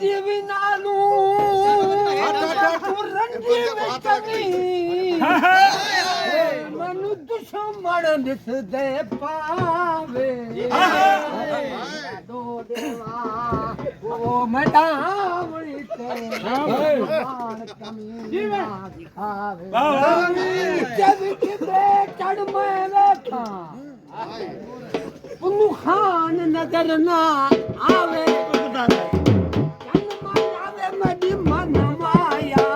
रंजी भी नालू रंजी में कमी मनु दुश्मन दिस दे पावे दो देवा ओ मडावली ते मान कमी ना दिखावे जब किते चढ़ में बैठा पुन्नू खान नजर ना आवे चन मायावे मडी मन माया